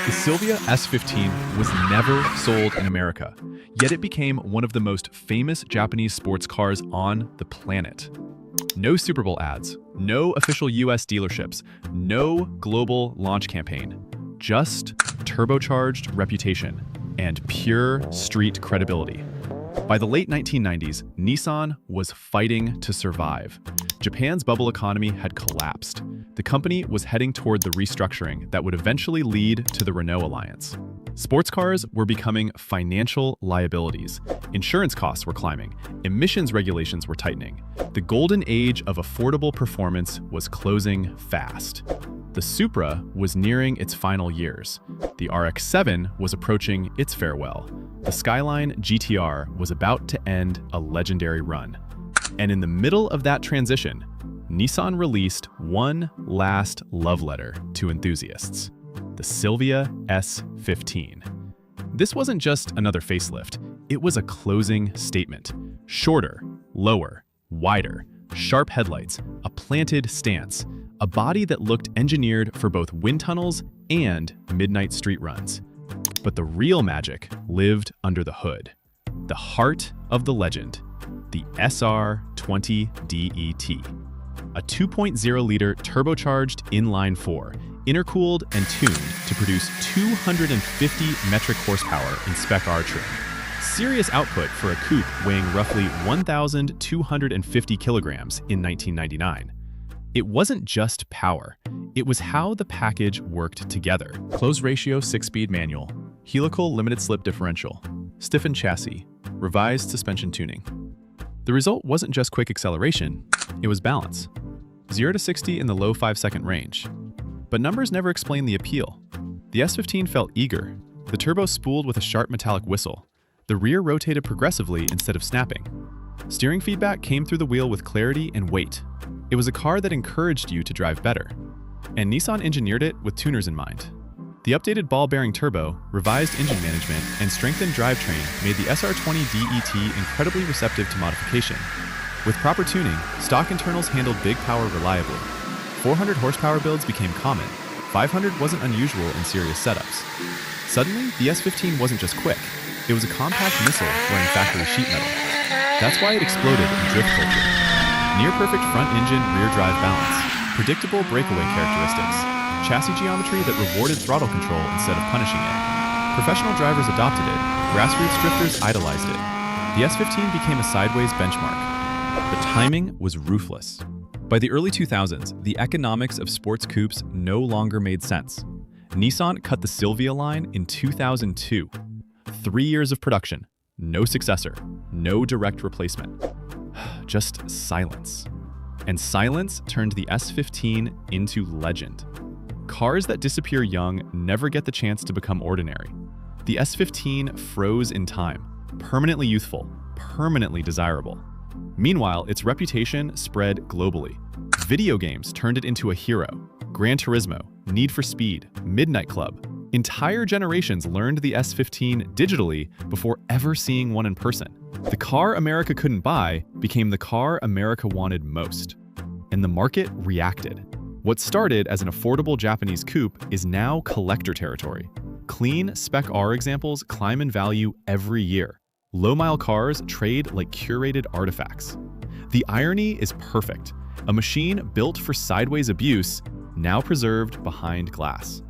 The Silvia S15 was never sold in America, yet it became one of the most famous Japanese sports cars on the planet. No Super Bowl ads, no official US dealerships, no global launch campaign, just turbocharged reputation and pure street credibility. By the late 1990s, Nissan was fighting to survive. Japan's bubble economy had collapsed. The company was heading toward the restructuring that would eventually lead to the Renault alliance. Sports cars were becoming financial liabilities. Insurance costs were climbing. Emissions regulations were tightening. The golden age of affordable performance was closing fast. The Supra was nearing its final years. The RX-7 was approaching its farewell. The Skyline GTR was about to end a legendary run. And in the middle of that transition, Nissan released one last love letter to enthusiasts: the Silvia S15. This wasn't just another facelift, it was a closing statement. Shorter, lower, wider, sharp headlights, a planted stance, a body that looked engineered for both wind tunnels and midnight street runs. But the real magic lived under the hood. The heart of the legend, the SR20DET. A 2.0-liter turbocharged inline-4, intercooled and tuned to produce 250 metric horsepower in Spec-R trim. Serious output for a coupe weighing roughly 1,250 kilograms in 1999. It wasn't just power, it was how the package worked together. Closed ratio 6-speed manual, helical limited slip differential, stiffened chassis, revised suspension tuning. The result wasn't just quick acceleration, it was balance. 0 to 60 in the low 5-second range. But numbers never explain the appeal. The S15 felt eager. The turbo spooled with a sharp metallic whistle. The rear rotated progressively instead of snapping. Steering feedback came through the wheel with clarity and weight. It was a car that encouraged you to drive better. And Nissan engineered it with tuners in mind. The updated ball-bearing turbo, revised engine management, and strengthened drivetrain made the SR20DET incredibly receptive to modification. With proper tuning, stock internals handled big power reliably. 400 horsepower builds became common. 500 wasn't unusual in serious setups. Suddenly, the S15 wasn't just quick. It was a compact missile wearing factory sheet metal. That's why it exploded in drift culture. Near-perfect front-engine, rear-drive balance. Predictable breakaway characteristics. Chassis geometry that rewarded throttle control instead of punishing it. Professional drivers adopted it. Grassroots drifters idolized it. The S15 became a sideways benchmark. The timing was ruthless. By the early 2000s, the economics of sports coupes no longer made sense. Nissan cut the Silvia line in 2002. 3 years of production, no successor, no direct replacement. Just silence. And silence turned the S15 into legend. Cars that disappear young never get the chance to become ordinary. The S15 froze in time, permanently youthful, permanently desirable. Meanwhile, its reputation spread globally. Video games turned it into a hero. Gran Turismo, Need for Speed, Midnight Club. Entire generations learned the S15 digitally before ever seeing one in person. The car America couldn't buy became the car America wanted most. And the market reacted. What started as an affordable Japanese coupe is now collector territory. Clean Spec-R examples climb in value every year. Low-mile cars trade like curated artifacts. The irony is perfect. A machine built for sideways abuse, now preserved behind glass.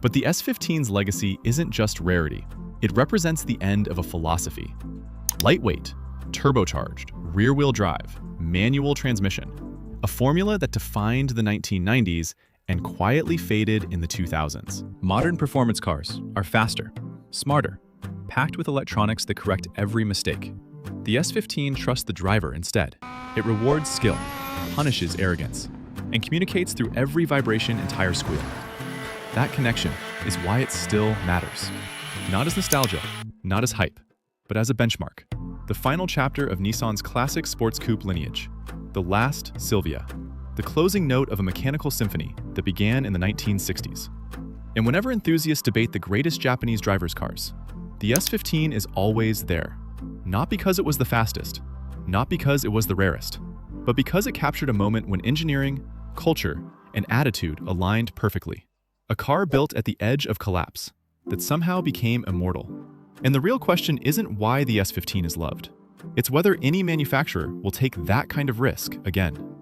But the S15's legacy isn't just rarity. It represents the end of a philosophy. Lightweight, turbocharged, rear-wheel drive, manual transmission. A formula that defined the 1990s and quietly faded in the 2000s. Modern performance cars are faster, smarter, packed with electronics that correct every mistake. The S15 trusts the driver instead. It rewards skill, punishes arrogance, and communicates through every vibration and tire squeal. That connection is why it still matters. Not as nostalgia, not as hype, but as a benchmark. The final chapter of Nissan's classic sports coupe lineage. The last Silvia. The closing note of a mechanical symphony that began in the 1960s. And whenever enthusiasts debate the greatest Japanese drivers' cars, the S15 is always there. Not because it was the fastest, not because it was the rarest, but because it captured a moment when engineering, culture, and attitude aligned perfectly. A car built at the edge of collapse that somehow became immortal. And the real question isn't why the S15 is loved. It's whether any manufacturer will take that kind of risk again.